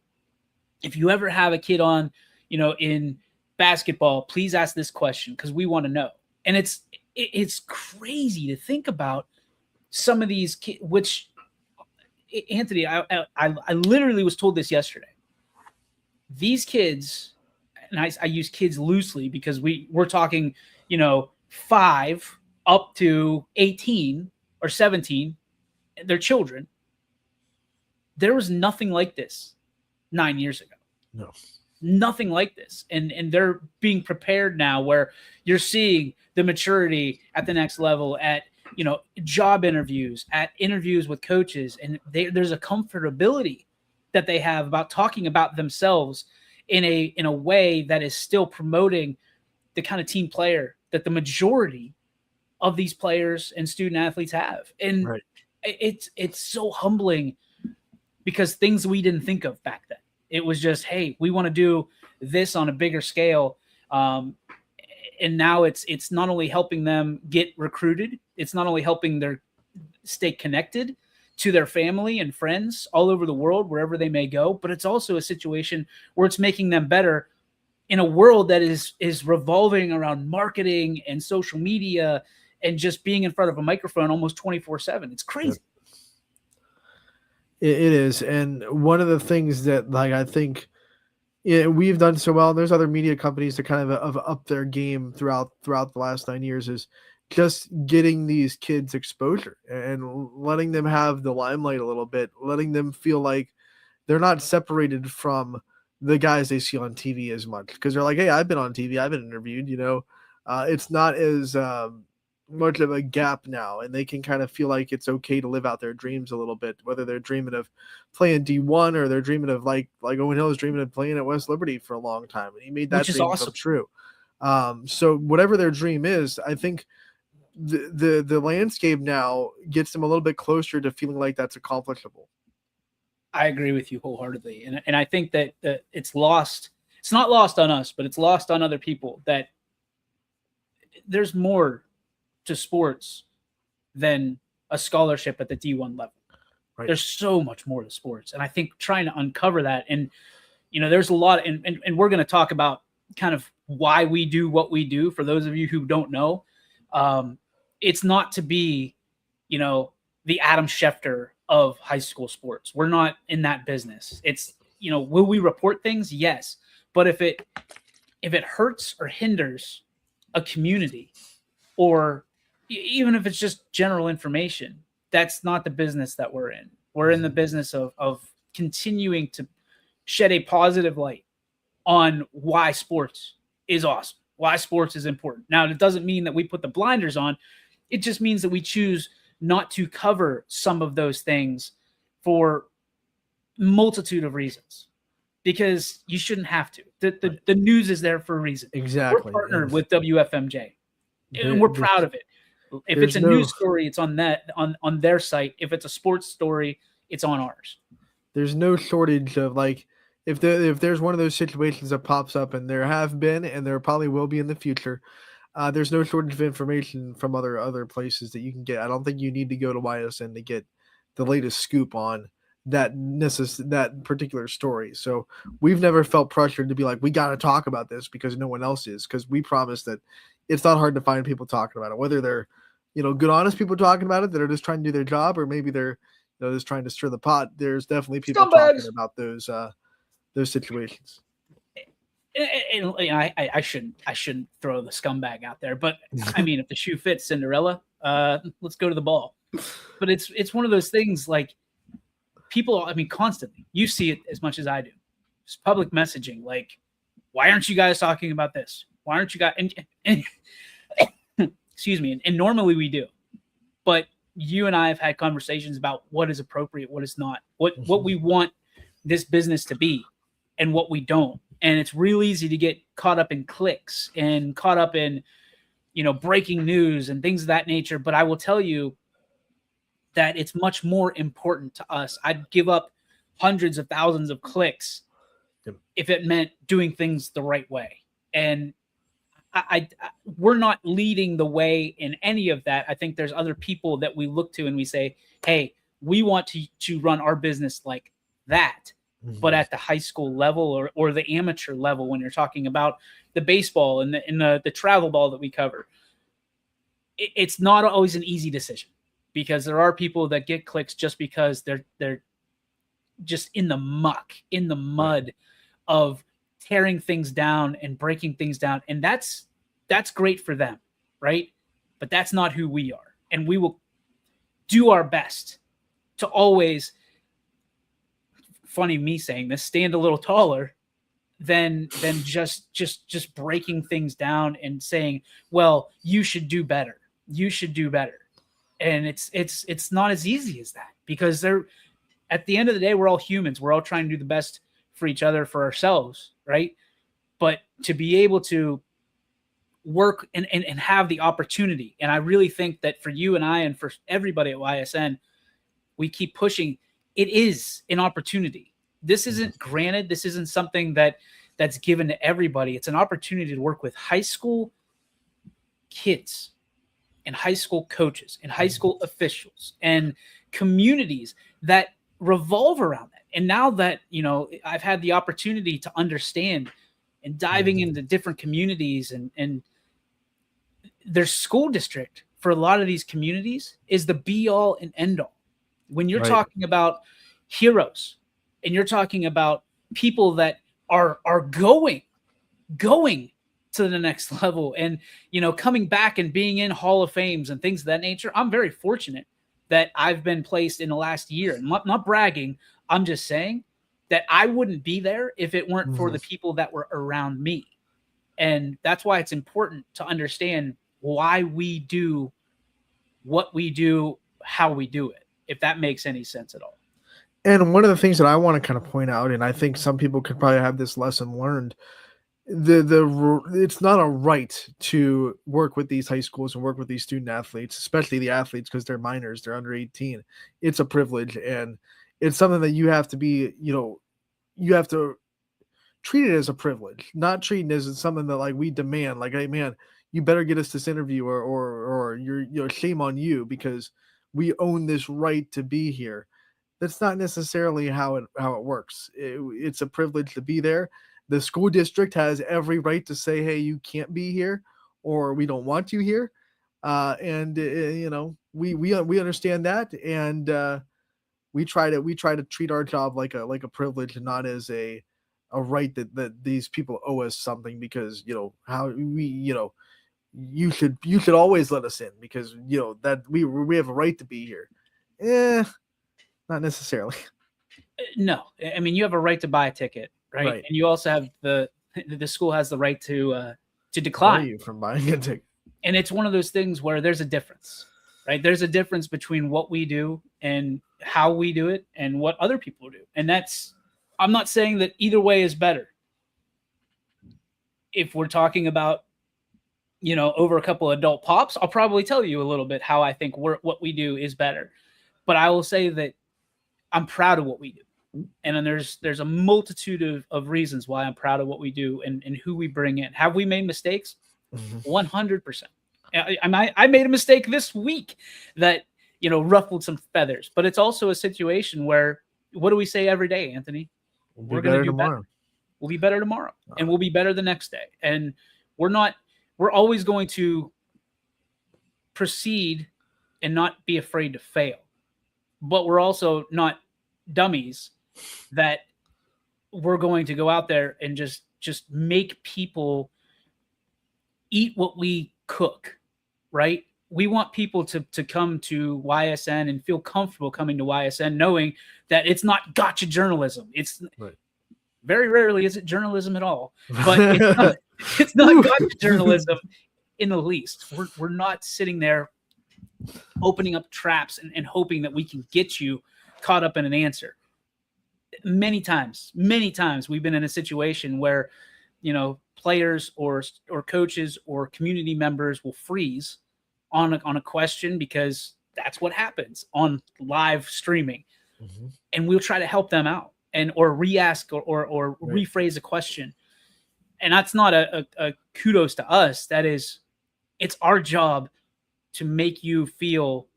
if you ever have a kid on, in basketball, please ask this question, because we want to know. And it's crazy to think about some of these kids, which, Anthony, I literally was told this yesterday. These kids, and I use kids loosely because we're talking, 5 up to 18 or 17, they're children. There was nothing like this 9 years ago. No. Nothing like this. And they're being prepared now, where you're seeing the maturity at the next level, at job interviews, at interviews with coaches, and there's a comfortability that they have about talking about themselves in a way that is still promoting the kind of team player that the majority of these players and student athletes have. And it's so humbling, because things we didn't think of back then. It was just, hey, we want to do this on a bigger scale. And now it's not only helping them get recruited, it's not only helping them stay connected to their family and friends all over the world, wherever they may go, but it's also a situation where it's making them better in a world that is revolving around marketing and social media and just being in front of a microphone almost 24/7. It's crazy. It is. And one of the things that I think we've done so well, and there's other media companies that kind of up their game throughout the last 9 years, is just getting these kids exposure and letting them have the limelight a little bit, letting them feel like they're not separated from the guys they see on TV as much, because they're like, hey, I've been on TV, I've been interviewed, it's not as much of a gap now, and they can kind of feel like it's okay to live out their dreams a little bit, whether they're dreaming of playing D1 or they're dreaming of like Owen Hill is dreaming of playing at West Liberty for a long time, and he made that dream come true. So whatever their dream is, I think the landscape now gets them a little bit closer to feeling like that's accomplishable. I agree with you wholeheartedly. And I think that it's lost. It's not lost on us, but it's lost on other people, that there's more to sports than a scholarship at the D1 level. Right. There's so much more to sports. And I think trying to uncover that, and, there's a lot, and we're going to talk about kind of why we do what we do. For those of you who don't know, it's not to be, the Adam Schefter of high school sports. We're not in that business. It's, will we report things? Yes. But if it hurts or hinders a community, or even if it's just general information, that's not the business that we're in. We're in the business of continuing to shed a positive light on why sports is awesome, why sports is important. Now, it doesn't mean that we put the blinders on. It just means that we choose not to cover some of those things for multitude of reasons, because you shouldn't have to. The news is there for a reason. Exactly. We're partnered Yes. with WFMJ, and There- we're proud of it. If there's it's a no- news story, it's on on their site. If it's a sports story, it's on ours. There's no shortage of, like, if there's one of those situations that pops up, and there have been, and there probably will be in the future, there's no shortage of information from other places that you can get. I don't think you need to go to YSN to get the latest scoop on that particular story. So we've never felt pressured to be like, we got to talk about this because no one else is, because we promise that it's not hard to find people talking about it, whether they're, good, honest people talking about it that are just trying to do their job, or maybe they're, just trying to stir the pot. There's definitely people talking about those situations. And I shouldn't throw the scumbag out there, but I mean, if the shoe fits, Cinderella, let's go to the ball. But it's one of those things, like, people, I mean, constantly, you see it as much as I do. It's public messaging, like, why aren't you guys talking about this? Why aren't you guys? And excuse me. And normally we do, but you and I have had conversations about what is appropriate, what is not, what we want this business to be, and what we don't. And it's real easy to get caught up in clicks and caught up in, breaking news and things of that nature. But I will tell you that it's much more important to us. I'd give up hundreds of thousands of clicks if it meant doing things the right way. And we're not leading the way in any of that. I think there's other people that we look to and we say, hey, we want to run our business like that. But at the high school level or the amateur level, when you're talking about the baseball and the travel ball that we cover, it's not always an easy decision, because there are people that get clicks just because they're just in the muck, in the mud of tearing things down and breaking things down. And that's great for them, right? But that's not who we are. And we will do our best to always, funny me saying this, stand a little taller than just breaking things down and saying, well, you should do better. You should do better. And it's not as easy as that, because at the end of the day, we're all humans. We're all trying to do the best for each other, for ourselves, right? But to be able to work and have the opportunity, and I really think that for you and I and for everybody at YSN, we keep pushing. It is an opportunity. This isn't granted. This isn't something that's given to everybody. It's an opportunity to work with high school kids and high school coaches and high school officials and communities that revolve around that. And now that, I've had the opportunity to understand and diving into different communities, and their school district for a lot of these communities is the be all and end all. When you're talking about heroes and you're talking about people that are going to the next level and, coming back and being in Hall of Fames and things of that nature, I'm very fortunate that I've been placed in the last year. And not bragging, I'm just saying that I wouldn't be there if it weren't for the people that were around me. And that's why it's important to understand why we do what we do, how we do it, if that makes any sense at all. And one of the things that I want to kind of point out, and I think some people could probably have this lesson learned, it's not a right to work with these high schools and work with these student athletes, especially the athletes, because they're minors, they're under 18. It's a privilege, and it's something that you have to be, you have to treat it as a privilege, not treating it as something that, like, we demand, like, hey man, you better get us this interview, or you're shame on you because we own this right to be here. That's not necessarily how it works. It's a privilege to be there. The school district has every right to say, hey, you can't be here, or we don't want you here. We understand that. And we try to treat our job like a privilege and not as a right that these people owe us something, because, how you should always let us in because that we have a right to be here. Not necessarily. No, I mean, you have a right to buy a ticket, right? Right. And you also have the school has the right to Bar decline. you from buying a ticket. And it's one of those things where there's a difference, right? There's a difference between what we do and how we do it and what other people do. And I'm not saying that either way is better. If we're talking about, over a couple of adult pops, I'll probably tell you a little bit how I think what we do is better. But I will say that I'm proud of what we do. And then there's a multitude of reasons why I'm proud of what we do and who we bring in. Have we made mistakes? 100%. I made a mistake this week that, ruffled some feathers. But it's also a situation where, what do we say every day, Anthony? We're going to do tomorrow. We'll be better tomorrow, and we'll be better the next day. And we're always going to proceed and not be afraid to fail. But we're also not dummies that we're going to go out there and just make people eat what we cook, right? We want people to come to YSN and feel comfortable coming to YSN knowing that it's not gotcha journalism. It's right. Very rarely is it journalism at all, but it's not gotcha journalism in the least. We're not sitting there opening up traps and hoping that we can get you caught up in an answer. Many times we've been in a situation where, players or coaches or community members will freeze on a question because that's what happens on live streaming. And we'll try to help them out or re-ask or right. rephrase a question. And that's not a kudos to us. It's our job to make you feel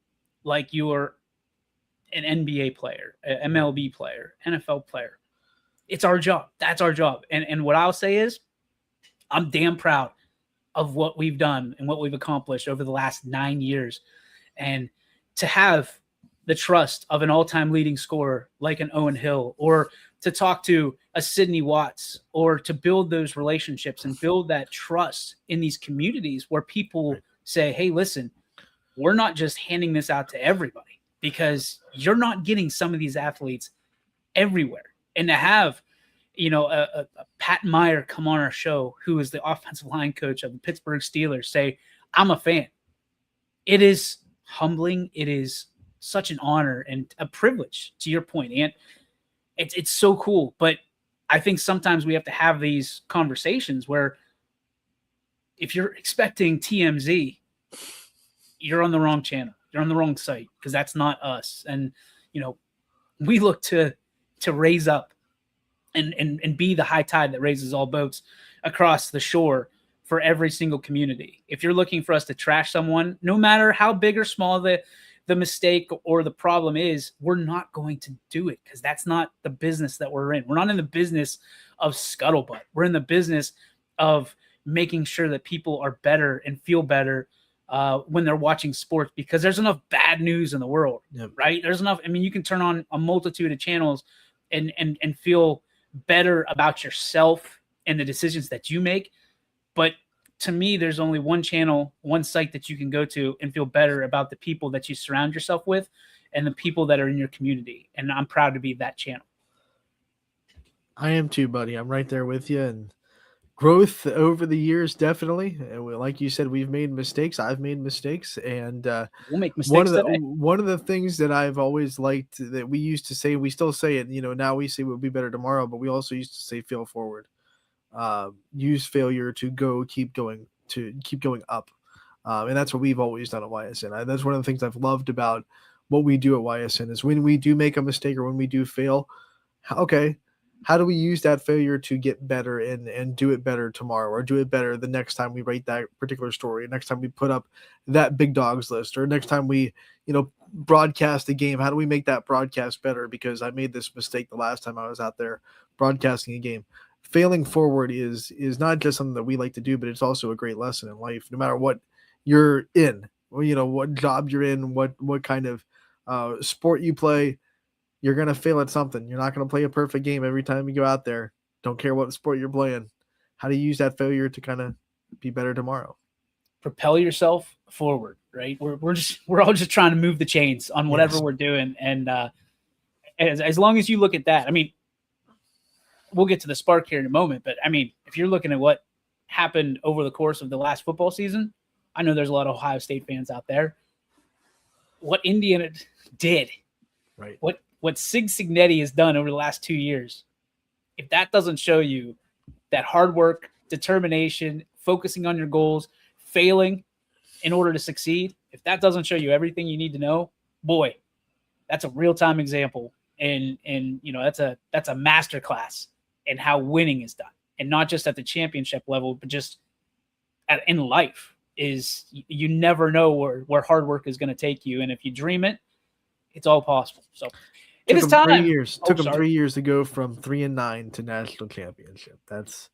like you're an NBA player, an MLB player, NFL player. It's our job. That's our job. And what I'll say is I'm damn proud of what we've done and what we've accomplished over the last 9 years. And to have the trust of an all-time leading scorer like an Owen Hill, or to talk to a Sydney Watts, or to build those relationships and build that trust in these communities where people say, hey, listen, we're not just handing this out to everybody, because you're not getting some of these athletes everywhere. And to have, a Pat Meyer come on our show, who is the offensive line coach of the Pittsburgh Steelers, say, I'm a fan. It is humbling. It is such an honor and a privilege, to your point, Ant. It's so cool. But I think sometimes we have to have these conversations where if you're expecting TMZ, you're on the wrong channel. You're on the wrong site, because that's not us. And, we look to raise up and be the high tide that raises all boats across the shore for every single community. If you're looking for us to trash someone, no matter how big or small the mistake or the problem is, we're not going to do it, because that's not the business that we're in. We're not in the business of scuttlebutt. We're in the business of making sure that people are better and feel better when they're watching sports, because there's enough bad news in the world, right? There's enough. I mean, you can turn on a multitude of channels and feel better about yourself and the decisions that you make. But to me, there's only one channel, one site that you can go to and feel better about the people that you surround yourself with and the people that are in your community. And I'm proud to be that channel. I am too, buddy. I'm right there with you. And growth over the years, definitely. Like you said, we've made mistakes. I've made mistakes. And we'll make mistakes today. One of the things that I've always liked that we used to say, we still say it, now we say we'll be better tomorrow, but we also used to say fail forward. Use failure to keep going up. And that's what we've always done at YSN. That's one of the things I've loved about what we do at YSN is when we do make a mistake or when we do fail, okay, how do we use that failure to get better and do it better tomorrow, or do it better the next time we write that particular story, next time we put up that big dogs list, or next time we, broadcast a game, how do we make that broadcast better? Because I made this mistake the last time I was out there broadcasting a game. Failing forward is not just something that we like to do, but it's also a great lesson in life. No matter what you're in, what job you're in, what kind of sport you play, you're going to fail at something. You're not going to play a perfect game every time you go out there. Don't care what sport you're playing. How do you use that failure to kind of be better tomorrow? propel yourself forward, right? We're all just trying to move the chains on whatever we're doing. And as long as you look at that, I mean, we'll get to the spark here in a moment, but I mean, if you're looking at what happened over the course of the last football season, I know there's a lot of Ohio State fans out there. What Indiana did, Right. What Sig Signetti has done over the last 2 years, if that doesn't show you that hard work, determination, focusing on your goals, failing in order to succeed, if that doesn't show you everything you need to know, boy, that's a real-time example. And that's a masterclass in how winning is done. And not just at the championship level, but just in life. Is you never know where hard work is going to take you. And if you dream it, it's all possible. So it is time. 3 years. Took them 3 years to go from 3-9 to national championship. That's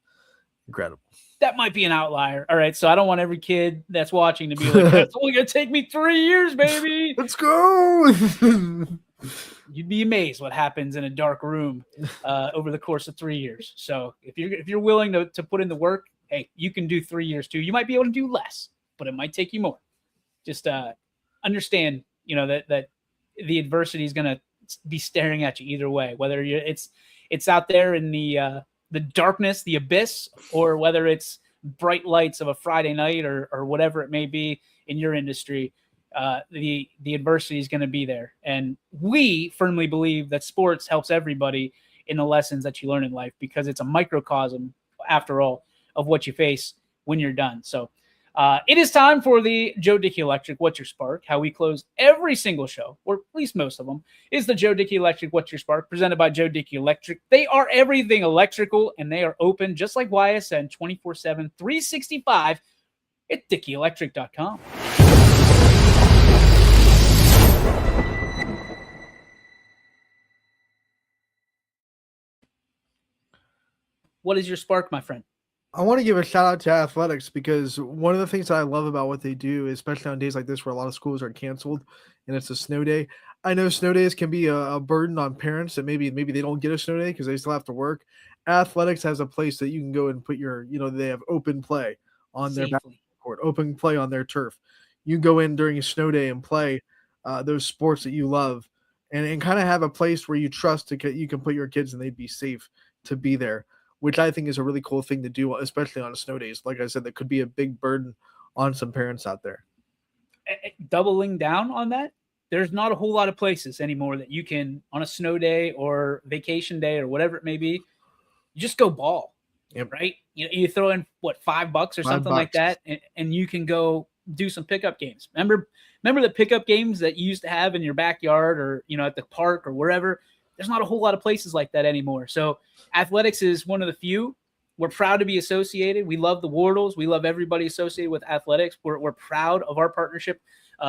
incredible. That might be an outlier. All right. So I don't want every kid that's watching to be like, it's only going to take me 3 years, baby. Let's go. You'd be amazed what happens in a dark room over the course of 3 years. So if you're willing to put in the work, hey, you can do 3 years too. You might be able to do less, but it might take you more. Just understand, that the adversity is going to be staring at you either way, whether it's out there in the darkness, the abyss, or whether it's bright lights of a Friday night or whatever it may be in your industry. The adversity is going to be there. And we firmly believe that sports helps everybody in the lessons that you learn in life, because it's a microcosm, after all, of what you face when you're done. So it is time for the Joe Dickey Electric What's Your Spark. How we close every single show, or at least most of them, is the Joe Dickey Electric What's Your Spark, presented by Joe Dickey Electric. They are everything electrical, and they are open just like YSN 24/7, 365 at DickeyElectric.com. What is your spark, my friend? I want to give a shout out to athletics, because one of the things that I love about what they do, especially on days like this where a lot of schools are canceled and it's a snow day. I know snow days can be a burden on parents, and maybe they don't get a snow day because they still have to work. Athletics has a place that you can go and put your, they have open play on their basketball court, open play on their turf. You go in during a snow day and play those sports that you love, and kind of have a place where you trust you can put your kids and they'd be safe to be there, which I think is a really cool thing to do, especially on snow days. Like I said, that could be a big burden on some parents out there. Doubling down on that, there's not a whole lot of places anymore that you can, on a snow day or vacation day or whatever it may be, you just go ball, right? You throw in, $5 or something like that, and you can go do some pickup games. Remember the pickup games that you used to have in your backyard or, at the park or wherever? There's not a whole lot of places like that anymore. So athletics is one of the few. We're proud to be associated. We love the Wardles. We love everybody associated with athletics. We're proud of our partnership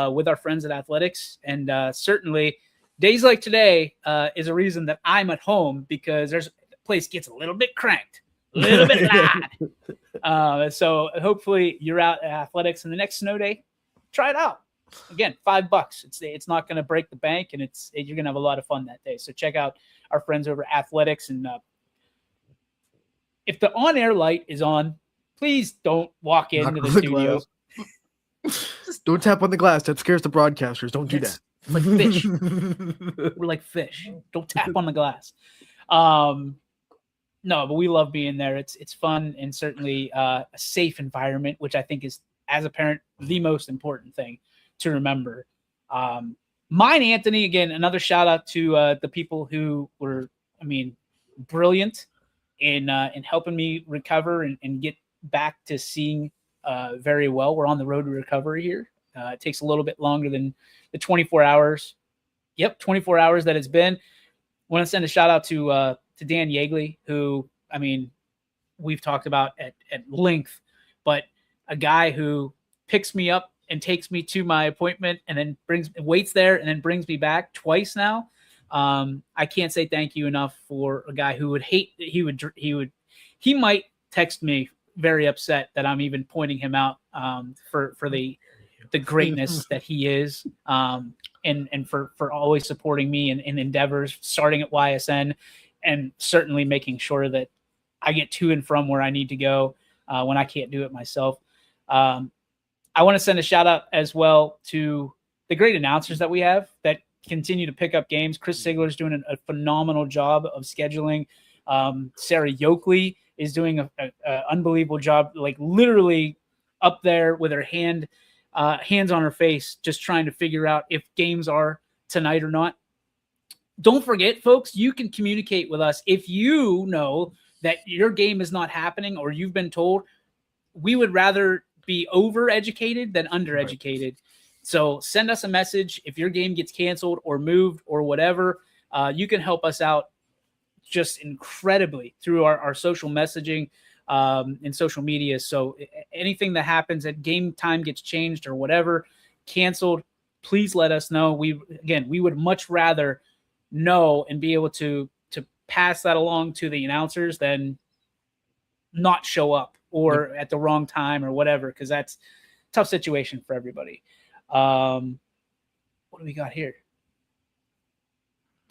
with our friends at Athletics. And certainly days like today is a reason that I'm at home, because the place gets a little bit cranked, a little bit loud. So hopefully you're out at Athletics in the next snow day. Try it out. Again, $5. It's not going to break the bank, and you're going to have a lot of fun that day. So check out our friends over at Athletics. And if the on-air light is on, please don't walk into the studio. Don't tap on the glass. That scares the broadcasters. Don't do that. Like fish. We're like fish. Don't tap on the glass. No, but we love being there. It's fun, and certainly a safe environment, which I think is, as a parent, the most important thing to remember. Mine, Anthony, again, another shout out to the people who were, brilliant in helping me recover and get back to seeing very well. We're on the road to recovery here. It takes a little bit longer than the 24 hours. 24 hours that it's been. I want to send a shout out to Dan Yeagley, who, we've talked about at length, but a guy who picks me up and takes me to my appointment and then waits there and then brings me back twice now. I can't say thank you enough for a guy who he might text me very upset that I'm even pointing him out for the greatness that he is, and for always supporting me in endeavors, starting at YSN, and certainly making sure that I get to and from where I need to go when I can't do it myself. I want to send a shout out as well to the great announcers that we have that continue to pick up games. Chris Sigler's doing a phenomenal job of scheduling. Sarah Yoakley is doing an unbelievable job, like literally up there with her hands on her face, just trying to figure out if games are tonight or not. Don't forget, folks, you can communicate with us. If you know that your game is not happening or you've been told, we would rather be overeducated than undereducated. Right. So send us a message if your game gets canceled or moved or whatever. You can help us out just incredibly through our social messaging and social media. So anything that happens at game time gets changed or whatever, canceled, please let us know. We would much rather know and be able to pass that along to the announcers than not show up or at the wrong time or whatever, because that's a tough situation for everybody. What do we got here?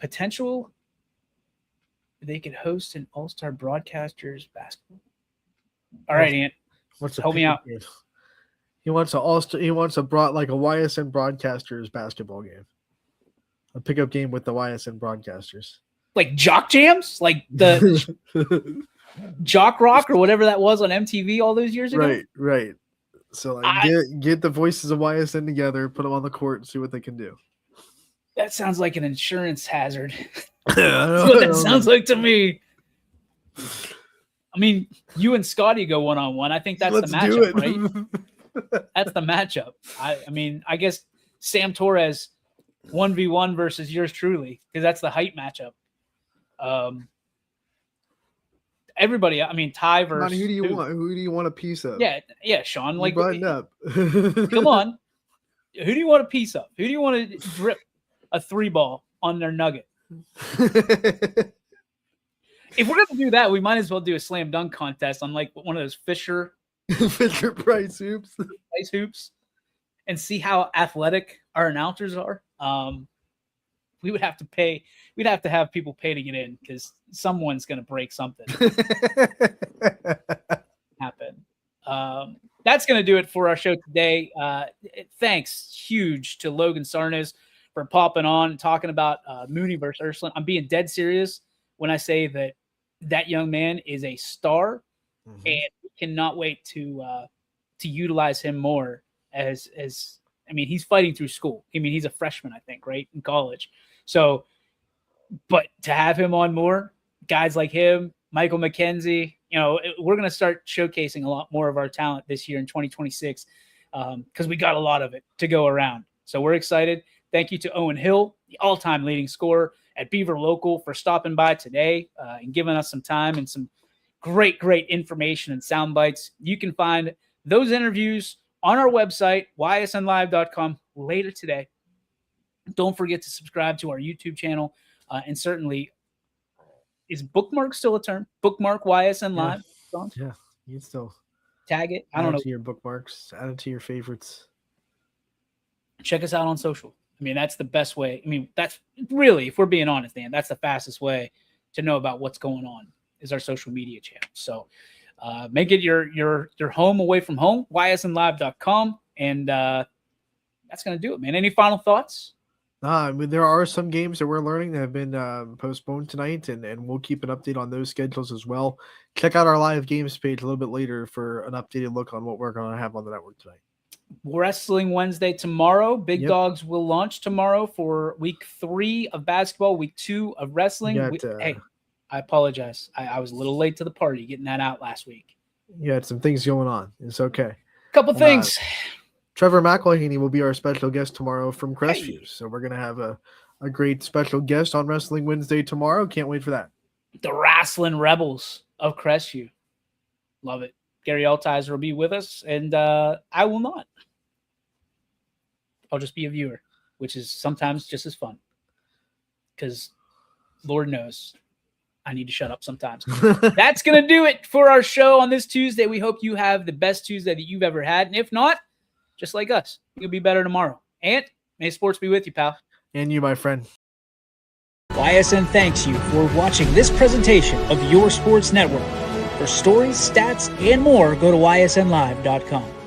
Potential they could host an all-star broadcasters basketball. All right, Ant. Help me out. Game. He wants a YSN broadcasters basketball game. A pickup game with the YSN broadcasters. Like Jock Jams? Like the Jock Rock or whatever that was on MTV all those years ago? Right. So like get the voices of YSN together, put them on the court, and see what they can do. That sounds like an insurance hazard. That's what that sounds like to me. I mean, you and Scotty go one-on-one. I think that's the matchup, right? That's the matchup. I mean, I guess Sam Torres 1v1 versus yours truly, because that's the height matchup. Everybody, I mean, Ty versus who do you want? Who do you want a piece of? Yeah, Sean. Like, button up. Come on. Who do you want a piece of? Who do you want to drip a 3-ball on their nugget? If we're gonna do that, we might as well do a slam dunk contest on like one of those Fisher Price hoops, and see how athletic our announcers are. We would have to pay. We'd have to have people pay to get in because someone's gonna break something. Happen. That's gonna do it for our show today. Thanks huge to Logan Sarnes for popping on and talking about Mooney versus Ursuline. I'm being dead serious when I say that young man is a star, and we cannot wait to utilize him more as I mean, he's fighting through school. I mean, he's a freshman, I think, right, in college. So, but to have him on more, guys like him, Michael McKenzie, we're going to start showcasing a lot more of our talent this year in 2026 because we got a lot of it to go around. So we're excited. Thank you to Owen Hill, the all-time leading scorer at Beaver Local, for stopping by today and giving us some time and some great information and sound bites. You can find those interviews on our website, ysnlive.com, later today. Don't forget to subscribe to our YouTube channel. And certainly, is bookmark still a term? Bookmark YSN Live? Yeah, you can still tag it. I don't know. To your bookmarks, add it to your favorites. Check us out on social. I mean, that's the best way. I mean, that's really, if we're being honest, Dan, that's the fastest way to know about what's going on is our social media channel. So make it your home away from home, ysnlive.com. And that's going to do it, man. Any final thoughts? I mean, there are some games that we're learning that have been postponed tonight, and we'll keep an update on those schedules as well. Check out our live games page a little bit later for an updated look on what we're going to have on the network tonight. Wrestling Wednesday tomorrow. Big Dogs will launch tomorrow for week 3 of basketball, week 2 of wrestling. Hey, I apologize. I was a little late to the party getting that out last week. You had some things going on. It's okay. Couple things. Trevor McElhaney will be our special guest tomorrow from Crestview. So we're going to have a great special guest on Wrestling Wednesday tomorrow. Can't wait for that. The Wrestling Rebels of Crestview. Love it. Gary Altizer will be with us, and I will not. I'll just be a viewer, which is sometimes just as fun. Because Lord knows I need to shut up sometimes. That's going to do it for our show on this Tuesday. We hope you have the best Tuesday that you've ever had. And if not, just like us, you'll be better tomorrow. And may sports be with you, pal. And you, my friend. YSN thanks you for watching this presentation of Your Sports Network. For stories, stats, and more, go to ysnlive.com.